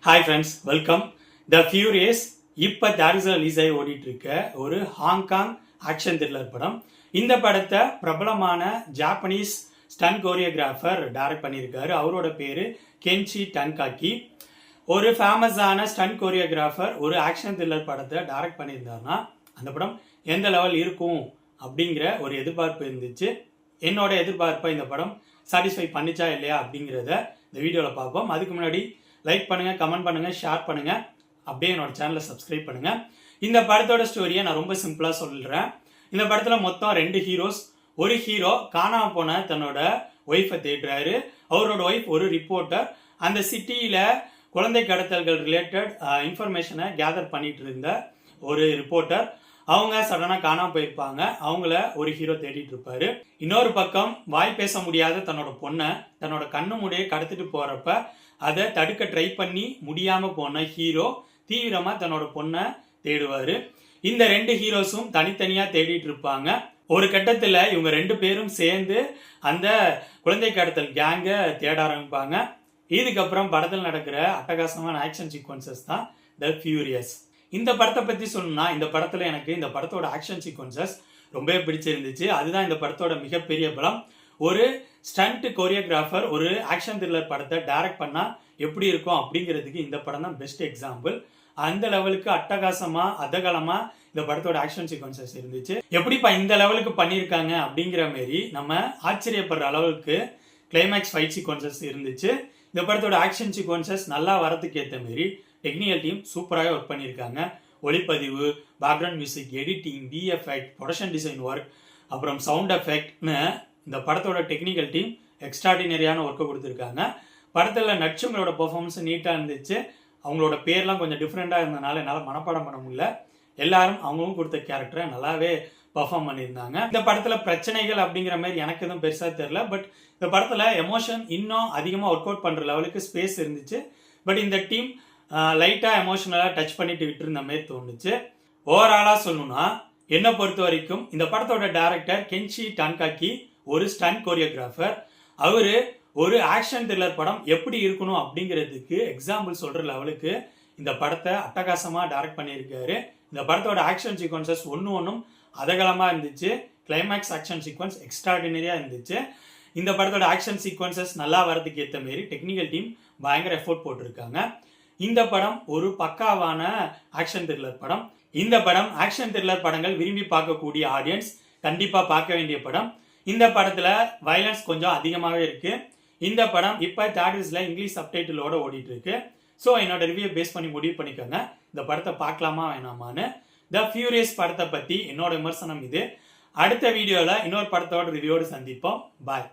Hi friends, welcome. The furious இப்போ தேரிஸில் release ஆகி ஓடிட்டு இருக்க ஒரு ஹாங்காங் ஆக்ஷன் த்ரில்லர் படம். இந்த படத்தை பிரபலமான ஜாப்பனீஸ் ஸ்டன் கோரியோகிராஃபர் டைரக்ட் பண்ணியிருக்காரு. அவரோட பேர் கென்சி டன்காக்கி. ஒரு ஃபேமஸான ஸ்டன் கோரியோகிராஃபர் ஒரு ஆக்ஷன் த்ரில்லர் படத்தை டைரக்ட் பண்ணியிருந்தாருன்னா அந்த படம் எந்த லெவல் இருக்கும் அப்படிங்கிற ஒரு எதிர்பார்ப்பு இருந்துச்சு. என்னோட எதிர்பார்ப்பை இந்த படம் சாட்டிஸ்ஃபை பண்ணிச்சா இல்லையா அப்படிங்கிறத இந்த வீடியோவில் பார்ப்போம். அதுக்கு முன்னாடி லைக் பண்ணுங்கள், கமெண்ட் பண்ணுங்கள், ஷேர் பண்ணுங்கள், அப்படியே என்னோட சேனலை சப்ஸ்கிரைப் பண்ணுங்கள். இந்த படத்தோட ஸ்டோரியை நான் ரொம்ப சிம்பிளாக சொல்கிறேன். இந்த படத்தில் மொத்தம் 2 ஹீரோஸ். ஒரு ஹீரோ காணாமல் போன தன்னோட ஒய்ஃபை தேடுறாரு. அவரோட ஒய்ஃப் ஒரு ரிப்போர்ட்டர். அந்த சிட்டியில் குழந்தை கடத்தல்கள் ரிலேட்டட் இன்ஃபர்மேஷனை கேதர் பண்ணிட்டு இருந்த ஒரு ரிப்போர்ட்டர். அவங்க சடனாக காணாமல் போயிருப்பாங்க. அவங்கள ஒரு ஹீரோ தேடிட்டு இருப்பாரு. இன்னொரு பக்கம் வாய் பேச முடியாத தன்னோட பொண்ணை தன்னோட கண்ணு மூடியை கடத்திட்டு போறப்ப அதை தடுக்க ட்ரை பண்ணி முடியாம போன ஹீரோ தீவிரமா தன்னோட பொண்ணை தேடுவாரு. இந்த 2 ஹீரோஸும் தனித்தனியா தேடிட்டு இருப்பாங்க. ஒரு கட்டத்துல இவங்க 2 பேரும் சேர்ந்து அந்த குழந்தை கடத்தல் கேங்க தேட ஆரம்பிப்பாங்க. இதுக்கப்புறம் படத்தில் நடக்கிற அட்டகாசமான ஆக்ஷன் சீக்வன்சஸ் தான் த ஃபியூரியஸ். இந்த படத்தை பத்தி சொல்லணும்னா, இந்த படத்துல எனக்கு இந்த படத்தோட ஆக்ஷன் சீக்வன்சஸ் ரொம்பவே பிடிச்சிருந்துச்சு. அதுதான் இந்த படத்தோட மிகப்பெரிய பலம். ஒரு ஸ்டண்ட் கோரியோகிராஃபர் ஒரு ஆக்ஷன் த்ரில்லர் படத்தை டைரக்ட் பண்ணா எப்படி இருக்கும் அப்படிங்கிறதுக்கு இந்த படம் தான் பெஸ்ட் எக்ஸாம்பிள். அந்த லெவலுக்கு அட்டகாசமா அதகலமா இந்த படத்தோட ஆக்ஷன் சீக்வன்சஸ் இருந்துச்சு. எப்படிப்பா இந்த லெவலுக்கு பண்ணியிருக்காங்க அப்படிங்கிற மாரி நம்ம ஆச்சரியப்படுற அளவுக்கு கிளைமேக்ஸ் ஃபைட் சீக்வன்சஸ் இருந்துச்சு. இந்த படத்தோட ஆக்ஷன் சீக்வன்சஸ் நல்லா வரதுக்கு ஏற்ற மாரி டெக்னிக்கல் டீம் சூப்பராக ஒர்க் பண்ணியிருக்காங்க. ஒளிப்பதிவு, background music, editing, VFX, production design work, அப்புறம் சவுண்ட் எஃபெக்ட்னு இந்த படத்தோட டெக்னிக்கல் டீம் எக்ஸ்ட்ராடினரியான ஒர்க்கை கொடுத்துருக்காங்க. படத்தில் நடிச்சவங்களோட பெர்ஃபார்மன்ஸ் நீட்டாக இருந்துச்சு. அவங்களோட பேர்லாம் கொஞ்சம் டிஃப்ரெண்ட்டாக இருந்ததுனால என்னால் மனப்பாடம் பண்ண முடியல. எல்லாரும் அவங்களும் கொடுத்த கேரக்டரை நல்லாவே பர்ஃபார்ம் பண்ணியிருந்தாங்க. இந்த படத்தில் பிரச்சனைகள் அப்படிங்கிற மாதிரி எனக்கு எதுவும் பெருசாக தெரியல. பட் இந்த படத்தில் எமோஷன் இன்னும் அதிகமாக ஒர்க் அவுட் பண்ணுற லெவலுக்கு ஸ்பேஸ் இருந்துச்சு. பட் இந்த டீம் லைட்டாக எமோஷனலாக டச் பண்ணிட்டு விட்டுருந்த மாதிரி தோணுச்சு. ஓவராலாக சொல்லணும்னா என்னை பொறுத்த வரைக்கும் இந்த படத்தோட டைரக்டர் கென்சி டன்காக்கி ஒரு ஸ்டன் கோரியோகிராஃபர். அவரு ஒரு ஆக்ஷன் த்ரில்லர் படம் எப்படி இருக்கணும் அப்படிங்கிறதுக்கு எக்ஸாம்பிள் சொல்ற லெவலுக்கு இந்த படத்தை அட்டகாசமா டைரக்ட் பண்ணியிருக்காரு. இந்த படத்தோட ஆக்ஷன் சீக்வன்சஸ் ஒன்றும் அதகலமா இருந்துச்சு. கிளைமேக்ஸ் ஆக்ஷன் சீக்வன்ஸ் எக்ஸ்ட்ராடினரியா இருந்துச்சு. இந்த படத்தோட ஆக்ஷன் சீக்வன்சஸ் நல்லா வரதுக்கு ஏற்ற மாரி டெக்னிக்கல் டீம் பயங்கர எஃபோர்ட் போட்டிருக்காங்க. இந்த படம் ஒரு பக்காவான ஆக்ஷன் த்ரில்லர் படம். இந்த படம் ஆக்ஷன் த்ரில்லர் படங்கள் விரும்பி பார்க்கக்கூடிய ஆடியன்ஸ் கண்டிப்பா பார்க்க வேண்டிய படம். இந்த படத்துல வயலன்ஸ் கொஞ்சம் அதிகமாகவே இருக்கு. இந்த படம் இப்போ தேட்டர்ஸ்ல இங்கிலீஷ் சப்டைட்டிலோட ஓடிட்டு இருக்கு. ஸோ என்னோட ரிவ்யூ பேஸ் பண்ணி முடிவு பண்ணிக்கோங்க, இந்த படத்தை பார்க்கலாமா வேணாமான்னு. த ஃபியூரியஸ் படத்தை பத்தி என்னோட விமர்சனம் இது. அடுத்த வீடியோல இன்னொரு படத்தோட ரிவ்யூவோடு சந்திப்போம். பாய்.